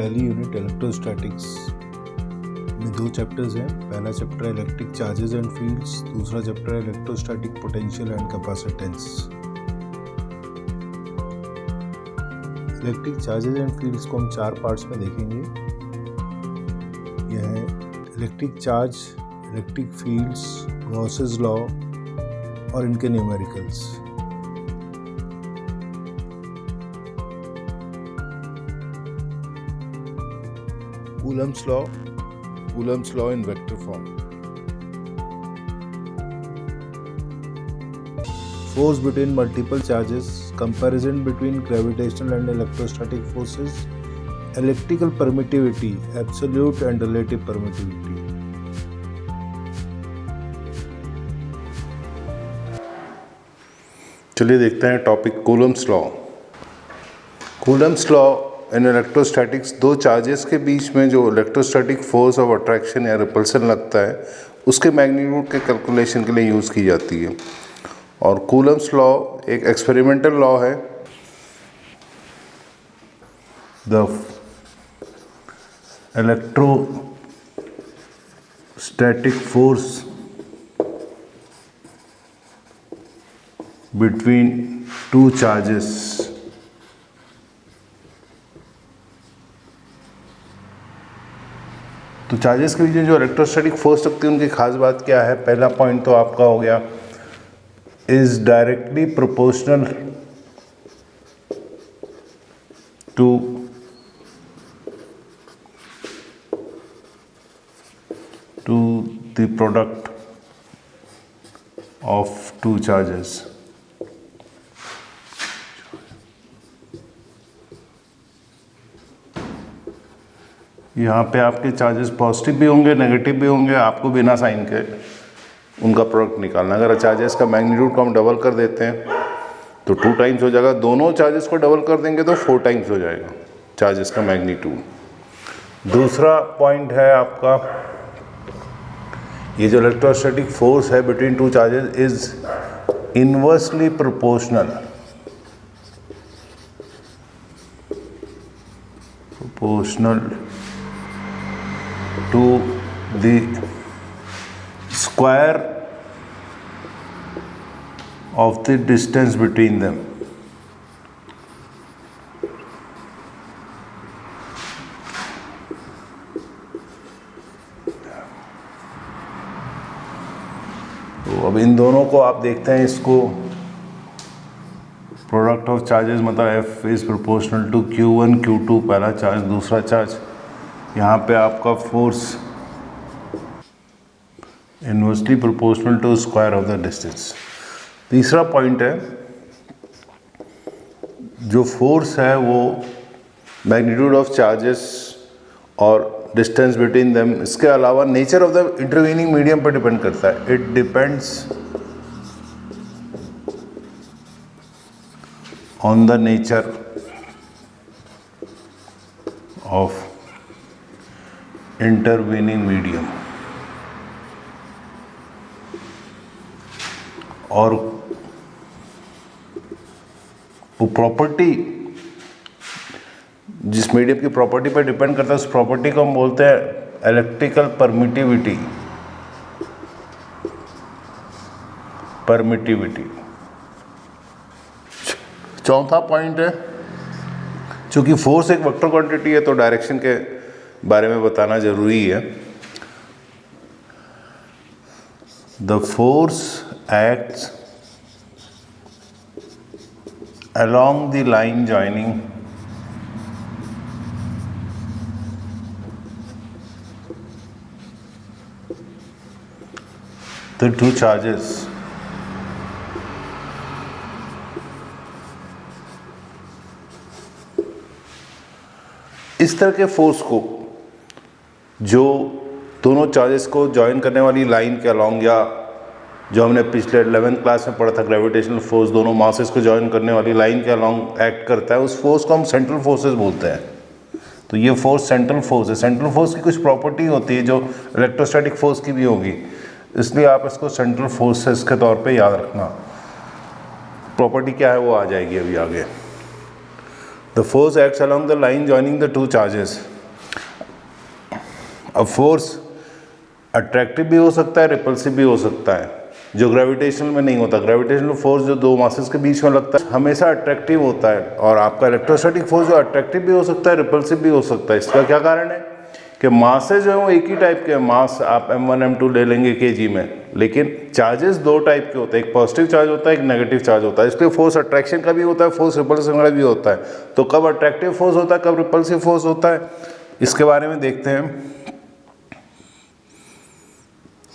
पहली unit electrostatics में दो चैप्टर्स हैं। पहला चैप्टर है इलेक्ट्रिक चार्जेस एंड फील्ड्स, दूसरा चैप्टर है electrostatic potential and capacitance. Electric charges and fields को हम चार पार्ट्स में देखेंगे। यह है electric charge, electric fields, Gauss's law और इनके numericals. Coulomb's law in vector form. Force between multiple charges, comparison between gravitational and electrostatic forces, electrical permittivity, absolute and relative permittivity. चलिए देखते हैं topic Coulomb's law. Coulomb's law in electrostatics, दो charges के बीच में जो electrostatic force of attraction या repulsion लगता है उसके मैग्नीट्यूड के कैलकुलेशन के लिए यूज़ की जाती है। और कूलम्स लॉ एक एक्सपेरिमेंटल लॉ है। The electrostatic force between two charges तो चार्जेस के बीच में जो इलेक्ट्रोस्टैटिक फोर्स लगती है उनकी खास बात क्या है। पहला पॉइंट तो आपका हो गया, is directly proportional to the product of two charges. यहाँ पे आपके चार्जेस पॉजिटिव भी होंगे, नेगेटिव भी होंगे। आपको बिना साइन के उनका प्रोडक्ट निकालना। अगर चार्जेस का मैग्नीट्यूड को हम डबल कर देते हैं तो 2 टाइम्स हो जाएगा। दोनों चार्जेस को डबल कर देंगे तो 4 टाइम्स हो जाएगा चार्जेस का मैग्नीट्यूड। दूसरा पॉइंट है आपका, ये जो इलेक्ट्रोस्टैटिक फोर्स है between two charges is inversely proportional to the square of the distance between them। तो अब इन दोनों को आप देखते हैं, इसको प्रोडक्ट ऑफ चार्जेस मतलब F is proportional to Q1 Q2 पहला चार्ज, दूसरा चार्ज। यहाँ पे आपका force inversely proportional to square of the distance. तीसरा पॉइंट है, जो फोर्स है वो मैग्नीट्यूड ऑफ चार्जेस और डिस्टेंस बिटवीन देम, इसके अलावा nature of the intervening medium पर डिपेंड करता है। It depends on the nature of intervening medium. और वो प्रॉपर्टी जिस मीडियम की प्रॉपर्टी पर डिपेंड करता है उस प्रॉपर्टी को हम बोलते हैं इलेक्ट्रिकल परमिटिविटी। चौथा पॉइंट है, चूंकि फोर्स एक वेक्टर क्वांटिटी है तो डायरेक्शन के बारे में बताना जरूरी है। The force acts along the line joining the two charges इस तरह के फोर्स को जो दोनों चार्जेस को ज्वाइन करने वाली लाइन के अलॉन्ग, या जो हमने पिछले 11th क्लास में पढ़ा था ग्रेविटेशनल फोर्स, दोनों मासेस को ज्वाइन करने वाली लाइन के अलॉन्ग एक्ट करता है, उस फोर्स को हम सेंट्रल फोर्सेस बोलते हैं। तो ये फोर्स सेंट्रल फोर्स है। सेंट्रल फोर्स की कुछ प्रॉपर्टी होती है जो इलेक्ट्रोस्टैटिक फोर्स की भी होगी, इसलिए आप इसको सेंट्रल फोर्सेस के तौर पे याद रखना। प्रॉपर्टी क्या है वो आ जाएगी अभी आगे। The force acts along the line joining the two charges अब फोर्स अट्रैक्टिव भी हो सकता है, रिपल्सिव भी हो सकता है, जो ग्रेविटेशनल में नहीं होता। ग्रेविटेशनल फोर्स जो दो मासेस के बीच में लगता है हमेशा अट्रैक्टिव होता है, और आपका इलेक्ट्रोस्टैटिक फोर्स जो अट्रैक्टिव भी हो सकता है, रिपल्सिव भी हो सकता है। इसका क्या कारण है कि मासेस जो है वो एक ही टाइप के हैं। मास आप m1 m2 ले लेंगे kg में, लेकिन चार्जेस दो टाइप के होते हैं, एक पॉजिटिव चार्ज होता है, एक नेगेटिव चार्ज होता है। इसलिए फोर्स अट्रैक्शन का भी होता है, फोर्स रिपल्सन का भी होता है। तो कब अट्रैक्टिव फोर्स होता है, कब रिपल्सिव फोर्स होता है, इसके बारे में देखते हैं।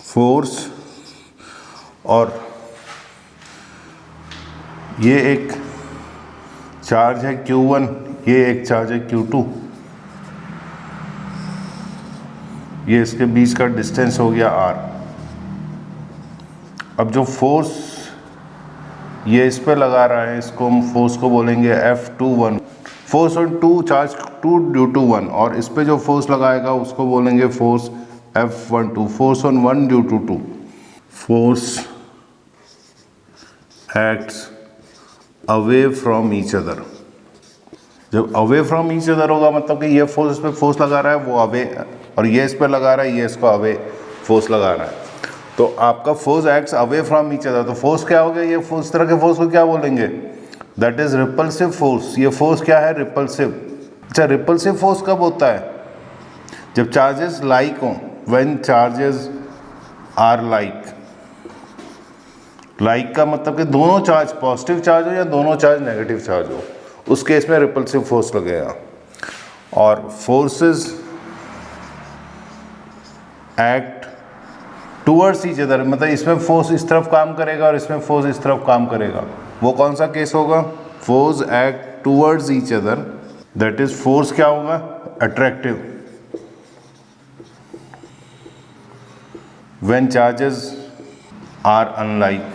फोर्स, और ये एक चार्ज है Q1, ये एक चार्ज है Q2, ये इसके बीच का डिस्टेंस हो गया r। अब जो फोर्स ये इस पे लगा रहा है, इसको हम फोर्स को बोलेंगे F21। Force on 2 charge 2 due to 1, और इस पे जो फोर्स लगाएगा उसको बोलेंगे force F12। Force on 1 due to 2। Force acts away from each other. जब अवे फ्रॉम ईच अदर होगा मतलब कि ये फोर्स इस पे फोर्स लगा रहा है, वो अवे, और ये इस पे लगा रहा है, ये इसको अवे फोर्स लगा रहा है। तो आपका force acts away from each other, तो फोर्स क्या हो गया, ये फोर्स, इस तरह के फोर्स को क्या बोलेंगे, दैट इज रिपल्सिव फोर्स। ये फोर्स क्या है, रिपल्सिव। अच्छा, रिपल्सिव फोर्स कब होता है, जब चार्जेस लाइक हों, when charges are like. Like का मतलब कि दोनों चार्ज पॉजिटिव चार्ज हो या दोनों चार्ज नेगेटिव चार्ज हो, उस केस में रिपल्सिव फोर्स लगेगा। और forces act towards each other, मतलब इसमें फोर्स इस तरफ काम करेगा और इसमें फोर्स इस तरफ काम करेगा, वो कौन सा केस होगा, force act towards each other, that is force क्या होगा, attractive. When charges are unlike,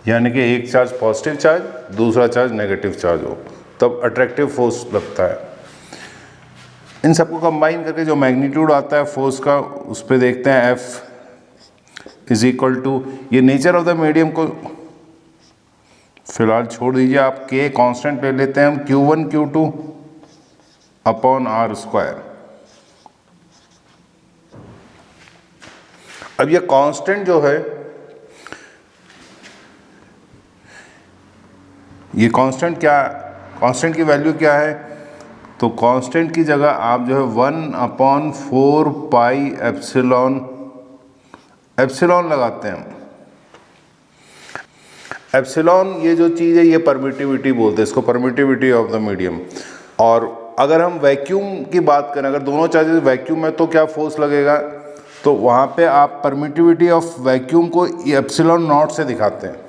यानी कि एक चार्ज पॉजिटिव चार्ज, दूसरा चार्ज नेगेटिव चार्ज हो, तब अट्रैक्टिव फोर्स लगता है। इन सबको कंबाइन करके जो मैग्नीट्यूड आता है फोर्स का, उस पर देखते हैं F इज इक्वल टू, ये नेचर ऑफ द मीडियम को फिलहाल छोड़ दीजिए, आप K कांस्टेंट ले लेते हैं हम, Q1 Q2 upon R square. अब ये कांस्टेंट जो है, ये कांस्टेंट क्या, कांस्टेंट की वैल्यू क्या है, तो कांस्टेंट की जगह आप जो है 1/4 पाई एप्सिलॉन, एप्सिलॉन लगाते हैं। एप्सिलॉन ये जो चीज़ है, ये परमिटिविटी बोलते हैं इसको, परमिटिविटी ऑफ द मीडियम। और अगर हम वैक्यूम की बात करें, अगर दोनों चार्जेस वैक्यूम में, तो क्या फोर्स लगेगा, तो वहाँ पे आप परमिटिविटी ऑफ वैक्यूम को एप्सिलॉन नॉट से दिखाते हैं।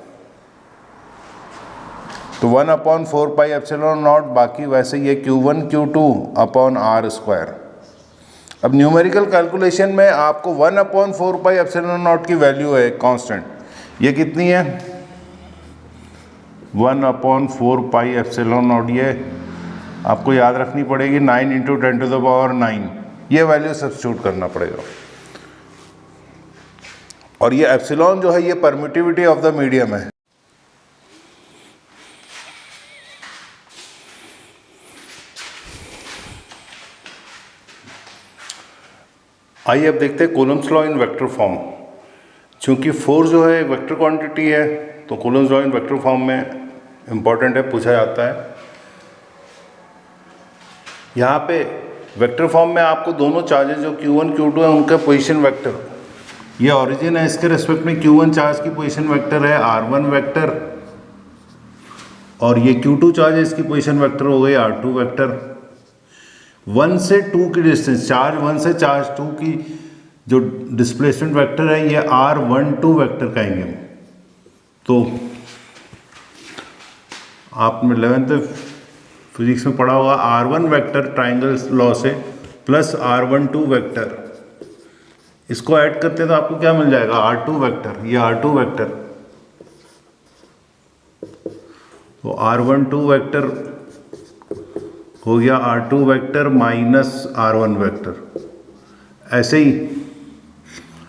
तो 1/4 पाई एप्सिलॉन नॉट, बाकी वैसे ये Q1 Q2 upon R square. अब न्यूमेरिकल कैलकुलेशन में आपको 1/4 पाई एप्सिलॉन नॉट की वैल्यू है कांस्टेंट, ये कितनी है, 1/4 पाई एप्सिलॉन नॉट, ये आपको याद रखनी पड़ेगी, 9 × 10⁹, ये वैल्यू सब्स्टिट्यूट करना पड़ेगा। और ये एप्सिलॉन जो है, ये परमिटिविटी ऑफ द मीडियम है। आइए अब देखते हैं Coulomb's law in vector form. चूंकि फोर्स जो है वेक्टर क्वांटिटी है, तो Coulomb's law in vector form में इम्पॉर्टेंट है, पूछा जाता है। यहाँ पे वेक्टर फॉर्म में आपको दोनों चार्जेस जो Q1 Q2 है, उनका पोजीशन वेक्टर, ये ओरिजिन है, इसके रेस्पेक्ट में Q1 चार्ज की पोजीशन वेक्टर है R1 वेक्टर, और ये Q2 चार्ज है, इसकी पोजीशन वेक्टर हो गई R2 वेक्टर। 1 से 2 की डिस्टेंस, चार्ज 1 से चार्ज 2 की जो डिस्प्लेसमेंट वेक्टर है, ये R12 वेक्टर कहेंगे हम। तो आपने 11th फिजिक्स में पढ़ा होगा, R1 वेक्टर ट्राइंगल लॉ से प्लस R12 वेक्टर, इसको ऐड करते हैं तो आपको क्या मिल जाएगा, R2 वेक्टर, ये R2 वेक्टर। तो R12 वेक्टर हो गया R2 vector minus R1 vector. ऐसे ही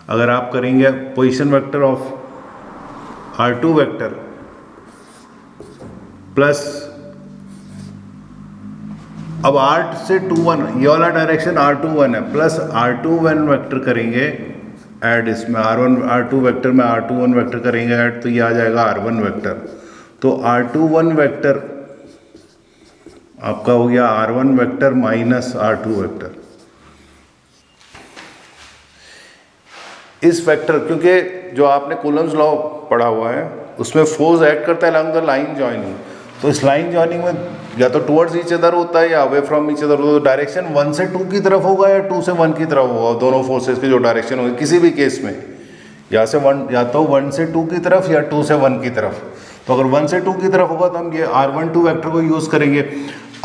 अगर आप करेंगे position vector of R2 vector plus अब R से 2 1 ये वाला डायरेक्शन R2 1 है, प्लस R2 1 वेक्टर करेंगे ऐड, इसमें R1 R2 वेक्टर में R2 1 वेक्टर करेंगे ऐड, तो ये आ जाएगा R1 वेक्टर। तो R2 1 वेक्टर आपका हो गया R1 vector minus R2 vector. इस वेक्टर, क्योंकि जो आपने कूलम्स लॉ पढ़ा हुआ है उसमें फोर्स एक्ट करता है अलॉन्ग द लाइन जॉइनिंग, तो इस लाइन जॉइनिंग में या तो टुवर्ड्स ईच अदर होता है या अवे फ्रॉम ईच अदर होता है। तो डायरेक्शन 1 से 2 की तरफ होगा या 2 से 1 की तरफ होगा, दोनों फोर्सेस की जो डायरेक्शन होगी किसी भी केस में, या से 1 या तो 1 से 2 की तरफ या 2 से 1 की तरफ। तो अगर 1 से 2 की तरफ होगा तो हम ये R12 वेक्टर को यूज़ करेंगे।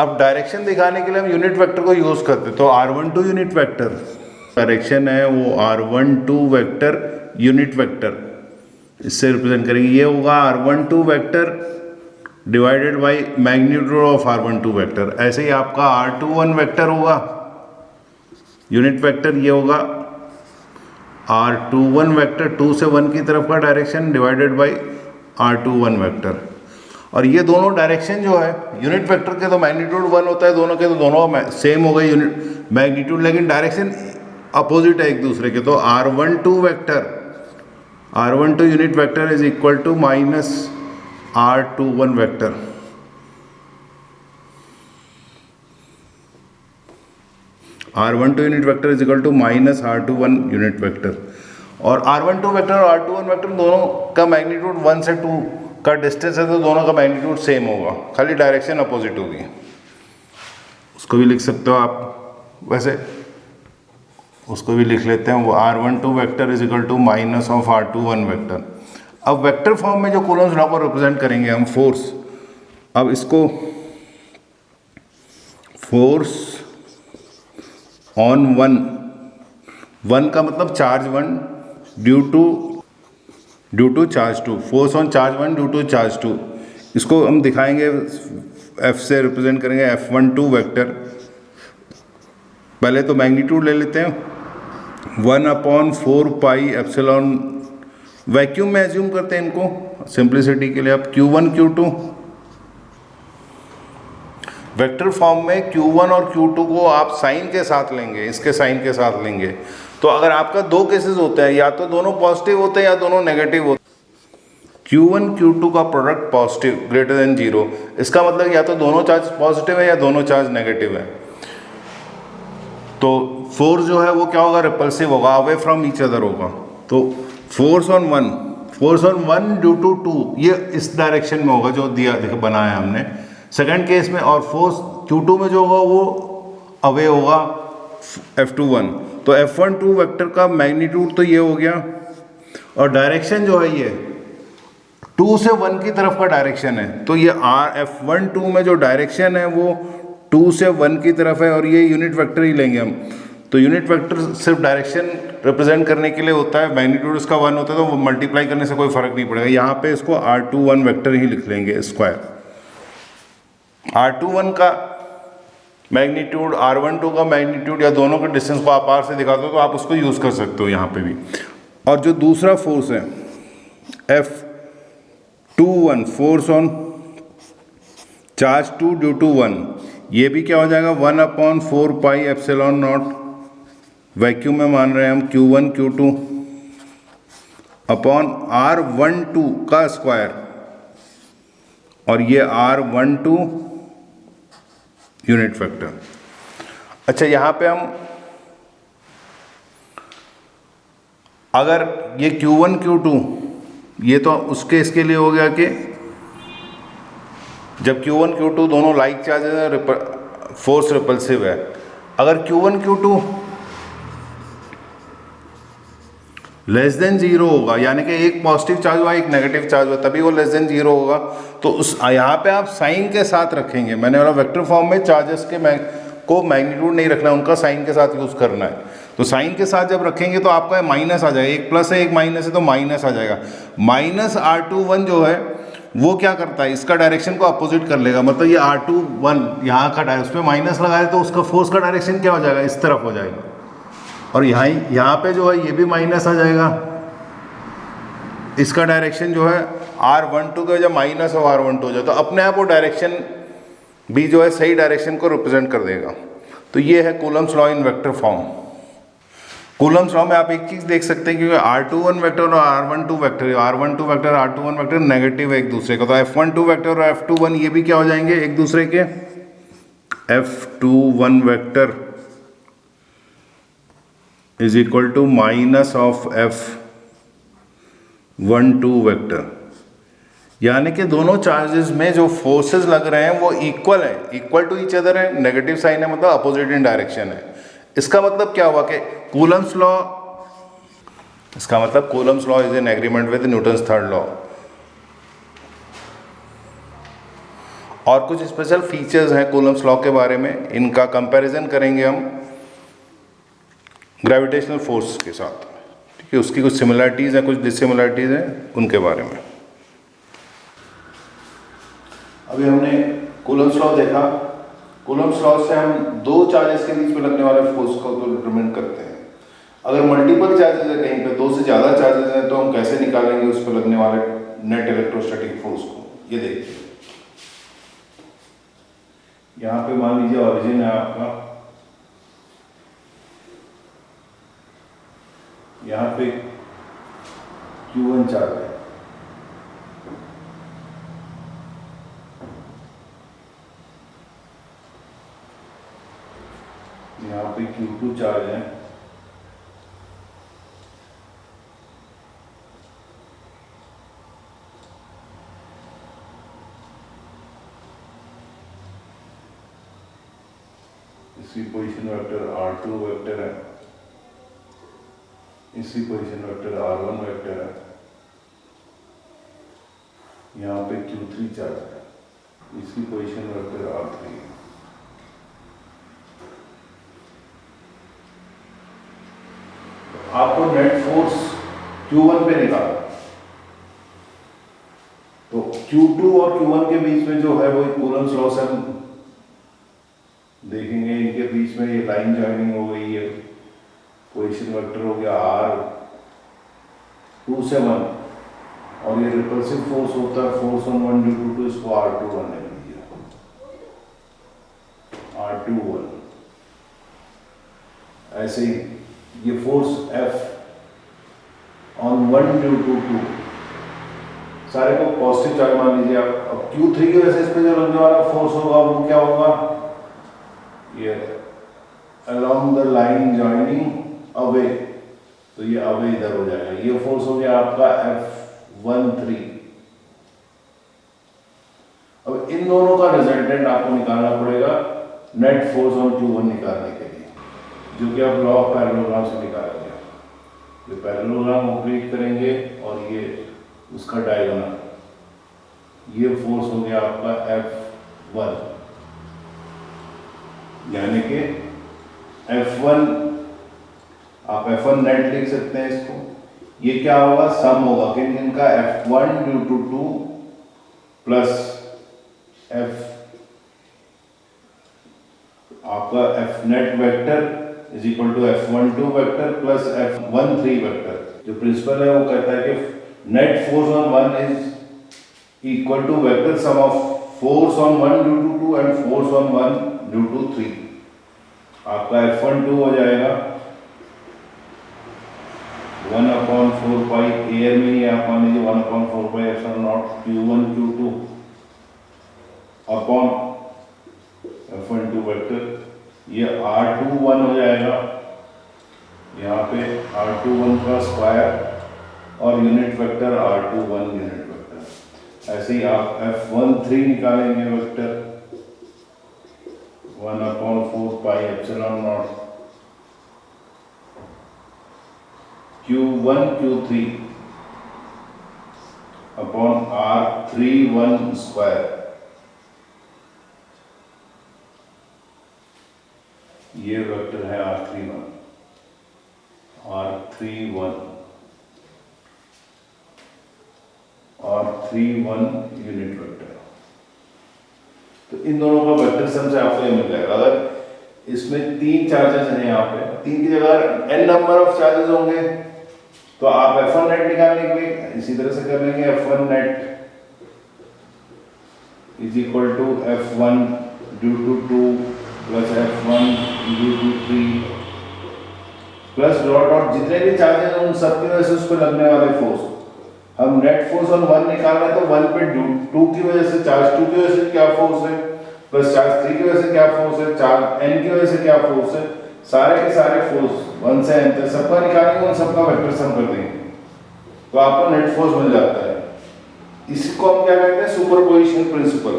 अब डायरेक्शन दिखाने के लिए हम यूनिट वेक्टर को यूज़ करते हैं, तो R12 यूनिट वेक्टर डायरेक्शन है वो R12 वेक्टर यूनिट वेक्टर, इससे रिप्रेजेंट करेंगे। ये होगा R12 vector divided by magnitude of R12 vector. ऐसे ही आपका R21 वेक्टर होगा यूनिट वेक्टर, ये होगा R21 वेक्टर 2 से 1 की तरफ का direction divided by R21 vector. और ये दोनों डायरेक्शन जो है यूनिट वेक्टर के तो मैग्नीट्यूड 1 होता है दोनों के, तो दोनों सेम हो गए यूनिट मैग्नीट्यूड, लेकिन डायरेक्शन अपोजिट है एक दूसरे के। तो R12 vector R12 unit vector is equal to minus R21 vector. R12 unit vector is equal to minus R21 unit vector. और R12 वेक्टर और R21 वेक्टर दोनों का मैग्नीट्यूड 1 से 2 का डिस्टेंस है, तो दोनों का मैग्नीट्यूड सेम होगा, खाली डायरेक्शन अपोजिट होगी। उसको भी लिख सकते हो आप, वैसे उसको भी लिख लेते हैं, वो R12 vector is equal to minus of R21 vector. अब वेक्टर फॉर्म में जो कूलम्स लॉ को रिप्रेजेंट करेंगे हम फोर्स, अब इसको फोर्स ऑन 1 का मतलब charge 1 due to charge 2, force on charge 1 due to charge 2, इसको हम दिखाएंगे F से रिप्रेजेंट करेंगे F12 वेक्टर। पहले तो मैग्नीट्यूड ले लेते हैं 1/4 पाई एप्सिलॉन, वैक्यूम में एज्यूम करते हैं इनको सिंप्लिसिटी के लिए। अब Q1 Q2 वेक्टर फॉर्म में Q1 और Q2 को आप साइन के साथ लेंगे, इसके साइन के साथ लेंगे। तो अगर आपका दो केसेस होते हैं, या तो दोनों पॉजिटिव होते हैं या दोनों नेगेटिव होते हैं। Q1 Q2 का प्रोडक्ट पॉजिटिव ग्रेटर देन 0, इसका मतलब या तो दोनों चार्ज पॉजिटिव है या दोनों चार्ज नेगेटिव है। तो फोर्स जो है वो क्या होगा, रिपल्सिव होगा, अवे फ्रॉम ईच अदर होगा। तो फोर्स ऑन 1 ड्यू टू 2 ये इस डायरेक्शन में होगा जो दिया बनाया हमने सेकंड केस में। और फोर्स Q2 में जो होगा वो अवे होगा F21। तो F12 वेक्टर का मैग्नीट्यूड तो ये हो गया, और डायरेक्शन जो है ये 2 से 1 की तरफ का डायरेक्शन है। तो ये F12 में जो डायरेक्शन है वो 2 से 1 की तरफ है, और ये यूनिट वेक्टर ही लेंगे हम। तो यूनिट वेक्टर सिर्फ डायरेक्शन रिप्रेजेंट करने के लिए होता है, मैग्नीट्यूड इसका 1 होता है, तो वो मल्टीप्लाई करने से कोई फर्क नहीं पड़ेगा। यहाँ पे इसको R21 वेक्टर ही लिख लेंगे स्क्वायर। R21 का मैग्नीट्यूड R12 का मैग्नीट्यूड या दोनों के डिस्टेंस को आप R से दिखा दो तो आप उसको यूज़ कर सकते हो यहाँ पे भी। और जो दूसरा फोर्स है F21 force on charge 2 due to 1, ये भी क्या हो जाएगा 1/4 पाई एप्सिलॉन नॉट, वैक्यूम में मान रहे हैं हम Q1 Q2 अपॉन R12 का स्क्वायर, और ये R12 यूनिट वेक्टर। अच्छा, यहाँ पे हम अगर ये Q1 Q2 ये तो उसके इसके लिए हो गया कि जब Q1 Q2 दोनों लाइक चार्जेस हैं, फोर्स रिपल्सिव है। अगर Q1 Q2 लेस देन 0 होगा, यानी कि एक पॉजिटिव चार्ज हुआ एक नेगेटिव चार्ज हुआ, तभी वो लेस देन 0 होगा। तो उस यहाँ पे आप साइन के साथ रखेंगे। मैंने बोला वेक्टर फॉर्म में चार्जेस के को मैग्नीट्यूड नहीं रखना, उनका साइन के साथ यूज़ करना है। तो साइन के साथ जब रखेंगे तो आपका माइनस आ जाएगा, एक प्लस है एक माइनस है तो माइनस आ जाएगा। माइनस R21 जो है वो क्या करता है, इसका डायरेक्शन को अपोजिट कर लेगा। मतलब ये R21 यहाँ का उसमें माइनस लगाए तो उसका फोर्स का डायरेक्शन क्या हो जाएगा, इस तरफ हो जाएगा। और यहाँ पे जो है ये भी माइनस आ जाएगा, इसका डायरेक्शन जो है R12 का जब माइनस और R12 हो जाए तो अपने आप वो डायरेक्शन बी जो है सही डायरेक्शन को रिप्रेजेंट कर देगा। तो ये है Coulomb's law in vector form. Coulomb's law में आप एक चीज़ देख सकते हैं क्योंकि R21 वेक्टर और R12 vector, R12 vector R21 vector negative है एक दूसरे का, तो F12 वेक्टर और F21 ये भी क्या हो जाएंगे एक दूसरे के, F21 vector is equal to minus of F12 vector. यानी कि दोनों चार्जेस में जो फोर्सेस लग रहे हैं वो इक्वल है, इक्वल टू ईच अदर है। नेगेटिव साइन है मतलब अपोजिट इन डायरेक्शन है। इसका मतलब क्या हुआ कि कूलम्स लॉ, इसका मतलब Coulomb's law is in agreement with Newton's third law. और कुछ स्पेशल फीचर्स हैं कूलम्स लॉ के बारे में, इनका कंपैरिजन करेंगे हम ग्रेविटेशनल फोर्स के साथ, ठीक है। उसकी कुछ सिमिलरिटीज़ हैं, कुछ डिसिमिलरिटीज़ हैं, उनके बारे में। अभी हमने कूलम्स लॉ देखा। कूलम्स लॉ से हम दो चार्जेस के बीच में लगने वाले फोर्स को डिटरमिन करते हैं। अगर मल्टीपल चार्जेस है, कहीं पे दो से ज़्यादा चार्जेस हैं, तो हम कैसे निकालेंगे उस पर लगने वाले नेट इलेक्ट्रोस्टैटिक फोर्स को, ये देखिए। यहाँ पे मान लीजिए ऑरिजिन है आपका, यहाँ पे Q1 चार्ज है, यहाँ पे Q2 चार्ज है, इसी पोजीशन वेक्टर R2 वेक्टर है, इसी पोजीशन वेक्टर R1 वेक्टर है, यहाँ पे Q3 चार्ज है, इसी पोजीशन वेक्टर R3 है। आपको नेट फोर्स Q1 पे निकालना, तो Q2 और Q1 के बीच में जो है वो कूलम्स लॉ से हम देखेंगे। इनके बीच में ये लाइन जॉइनिंग हो गई है, पोजीशन वेक्टर हो गया R2 से 1, और ये रिपल्सिव फोर्स होता है फोर्स ऑन 1 ड्यू टू 2, इसको R21 ले लीजिए, R21। ऐसे ही ये force F on 1 due to 2, सारे को पॉजिटिव चार्ज मान लीजिए आप। अब Q3 की वजह से इस पे जो लगने वाला फोर्स होगा वो क्या होगा, ये along the line joining away, तो ये अवे इधर हो जाएगा। ये फोर्स हो गया आपका F13। अब इन दोनों का रिजल्टेंट आपको निकालना पड़ेगा नेट फोर्स ऑन Q1 निकालने के लिए, जो कि आप लॉ ऑफ पैरेललोग्राम से निकालेंगे। ये पैरेललोग्राम ऑपरेट करेंगे और ये उसका डायगोनल, ये फोर्स हो गया आपका F1, यानी कि F1, आप F1 नेट लिख सकते हैं इसको। ये क्या होगा, सम होगा कि इनका F1 due to 2 plus F आपका F net vector is equal to F12 vector plus F13 vector. जो प्रिंसिपल है वो कहता है कि net force on 1 is equal to vector sum of force on 1 due to 2 and force on 1 due to 3। आपका F12 हो जाएगा 1/4 पाई, air में ही आप मान लीजिए 1/4 pi epsilon not Q1 Q2 upon F12 vector. ये R21 हो जाएगा, यहाँ पे R21 का स्क्वायर और unit vector R21 unit vector. ऐसे ही आप F13 निकालेंगे vector 1/4 pi epsilon not Q1 Q3 upon R31 square. ये वेक्टर है R31 यूनिट वेक्टर। तो इन दोनों का वेक्टर सम से आपको ये मिल जाएगा। अगर इसमें 3 चार्जेस हैं, यहाँ पे 3 की जगह n नंबर ऑफ चार्जेस होंगे, तो आप F1 नेट निकालने के लिए इसी तरह से कर लेंगे। F1 net is equal to F1 due to 2 plus F1 due to 3 plus dot dot जितने भी चार्जेस हैं उन सब की वजह से उस पर लगने वाले फोर्स। हम नेट फोर्स ऑन 1 निकाल रहे हैं तो 1 पे 2 की वजह से चार्ज 2 की वजह से क्या फोर्स है, प्लस चार्ज 3 की वजह से क्या फोर्स है, चार्ज n की वजह से क्या फोर्स है, सारे के सारे फोर्स 1 से n तक सबका निकालेंगे और सबका वेक्टर सम कर देंगे तो आपको नेट फोर्स मिल जाता है। इसको हम क्या कहते हैं, सुपरपोजिशन प्रिंसिपल।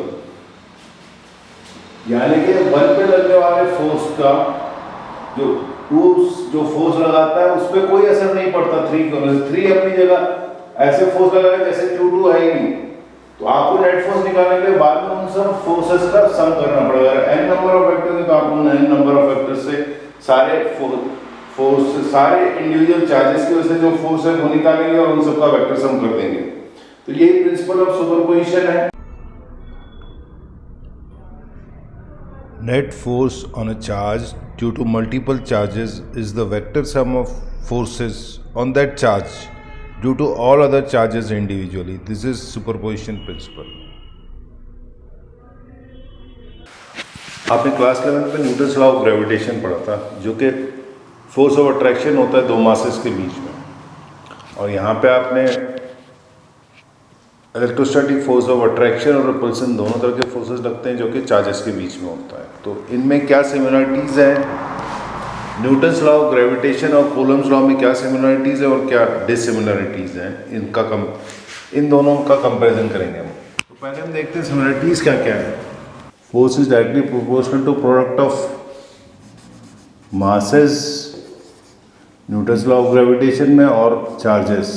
यानी कि 1 पे लगने वाले फोर्स का जो फोर्स लगाता है उस पर कोई असर नहीं पड़ता 3 की वजह से। 3 अपनी जगह ऐसे फोर्स लगाएगा जैसे Q2 है ही नहीं। तो आपको नेट फोर्स निकालने के लिए बाद में उन सब फोर्सेस का सम करना पड़ेगा। n नंबर ऑफ वेक्टर है तो आपको n नंबर ऑफ वेक्टर से सारे फोर्स सारे इंडिविजुअल चार्जेस की वजह से जो फोर्स है वो निकालेंगे और उन सबका वेक्टर सम कर देंगे। तो यही प्रिंसिपल ऑफ सुपरपोजिशन है। Net force on a charge due to multiple charges is the vector sum of forces on that charge due to all other charges individually. This is superposition principle. आपने class 11 में Newton's law of gravitation पढ़ा था जो कि force of attraction होता है दो masses के बीच में, और यहाँ पे आपने इलेक्ट्रोस्टैटिक फोर्स ऑफ अट्रैक्शन और रिपल्सन दोनों तरह के फोर्सेस लगते हैं जो कि चार्जेस के बीच में होता है। तो इनमें क्या सिमिलरिटीज़ हैं, न्यूटन्स लॉ ऑफ ग्रेविटेशन और कूलम्स लॉ में क्या सिमिलरिटीज़ है और क्या डिसिमिलरिटीज़ हैं, इन दोनों का कंपैरिजन करेंगे हम। तो पहले हम देखते हैं सिमिलरिटीज़ क्या क्या है। Force is directly proportional to product of masses Newton's law of gravitation में और चार्जेस।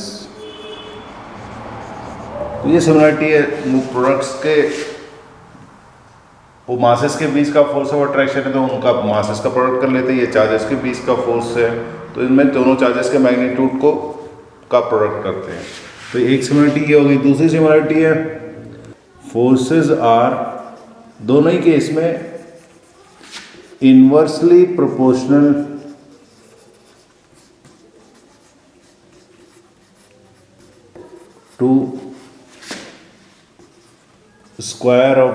तो ये सिमिलरिटी है प्रोडक्ट्स के, वो मासेस के बीच का फोर्स ऑफ अट्रैक्शन है तो उनका मासेस का प्रोडक्ट कर लेते हैं, ये चार्जेस के बीच का फोर्स है तो इनमें दोनों चार्जेस के मैग्नीट्यूड का प्रोडक्ट करते हैं। तो एक सिमिलरिटी ये होगी। दूसरी सिमिलरिटी है फोर्सेस आर दोनों ही केस में inversely proportional to square of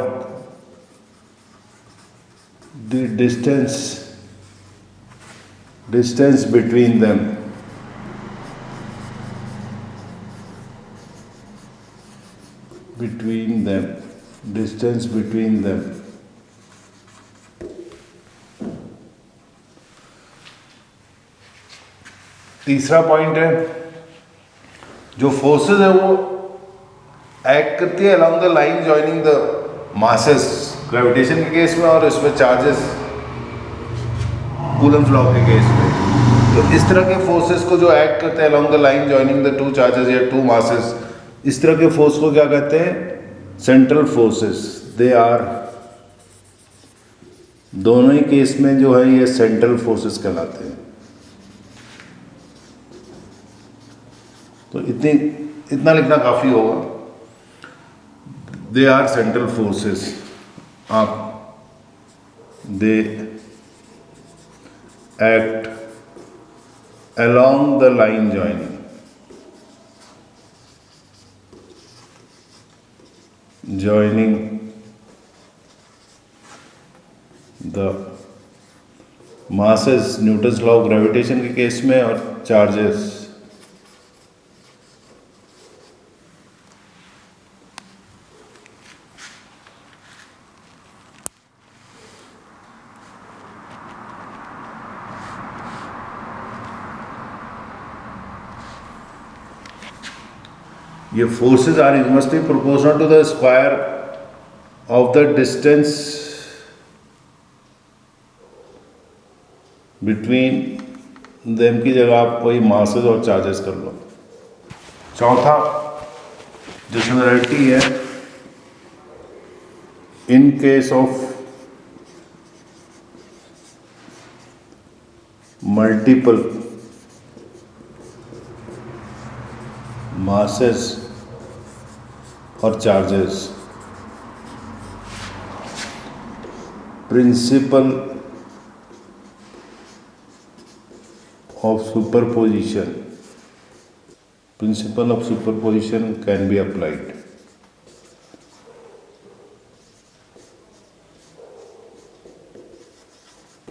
the distance between them, distance between them। तीसरा पॉइंट है जो फोर्सेस है वो एक्ट करती है along the line joining the masses gravitation के केस में, और इसमें चार्जेस कूलम्स लॉ के केस में। तो इस तरह के फोर्सेस को जो एक्ट करते हैं along the line joining the two charges या टू मासेस, इस तरह के फोर्स को क्या कहते हैं, सेंट्रल फोर्सेस। दे आर दोनों ही केस में जो है ये सेंट्रल फोर्सेस कहलाते हैं। तो इतना लिखना काफ़ी होगा। They are central forces. They act along the line joining the masses Newton's law of gravitation के केस में और चार्जेस। ये forces are inversely proportional to the square of the distance between them की जगह आप कोई मासेस और charges कर लो। चौथा जो सिमिलरिटी है, in case of multiple masses और charges, principle of superposition can be applied।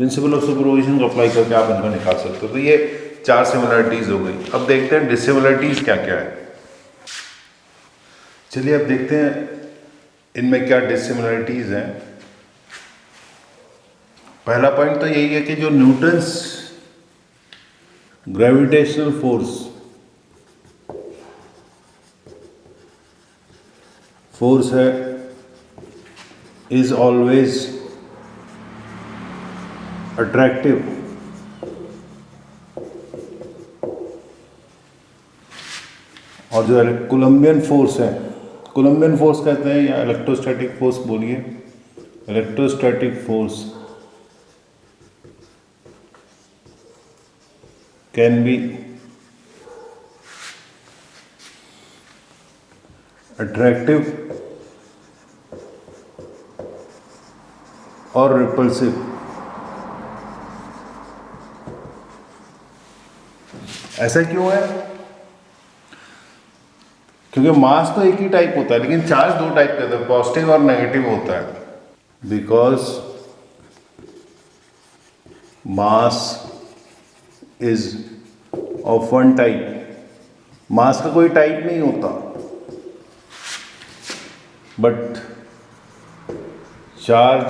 Principle of superposition को अप्लाई करके आप इनको निकाल सकते हो। तो ये 4 सिमिलरिटीज़ हो गई। अब देखते हैं डिसिमिलरिटीज़ क्या क्या है। चलिए अब देखते हैं इनमें क्या डिसिमिलरिटीज़ हैं। पहला पॉइंट तो यही है कि जो न्यूटन्स ग्रेविटेशनल फोर्स है इज ऑलवेज अट्रैक्टिव और जो कोलम्बियन फोर्स है, कोलम्बियन फोर्स कहते हैं या इलेक्ट्रोस्टैटिक फोर्स बोलिए, electrostatic force can be attractive और रिपल्सिव। ऐसा क्यों है? क्योंकि मास तो एक ही टाइप होता है लेकिन चार्ज दो टाइप के होते हैं, पॉजिटिव और नेगेटिव होता है। Because mass is of one type, mass का कोई टाइप नहीं होता, but charge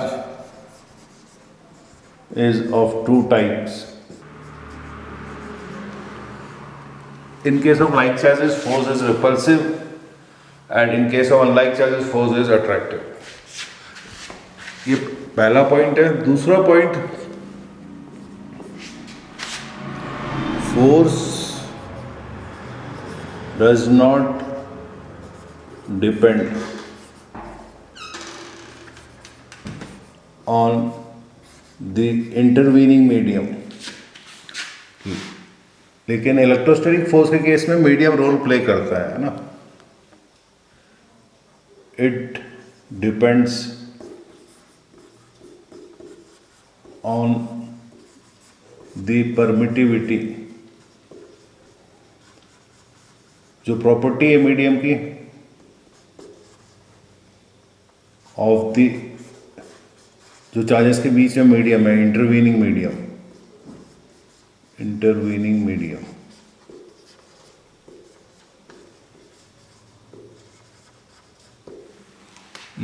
is of two types. In case of like charges, force is repulsive, and in case of unlike charges, force is attractive. ये पहला point है। दूसरा point, force does not depend on the intervening medium. लेकिन electrostatic force के case में medium role play करता है ना। It depends on the permittivity, जो प्रॉपर्टी है मीडियम की, ऑफ द, जो चार्जेस के बीच में मीडियम है, इंटरवीनिंग मीडियम, इंटरवीनिंग मीडियम।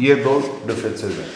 ये दो डिफरेंसेस हैं।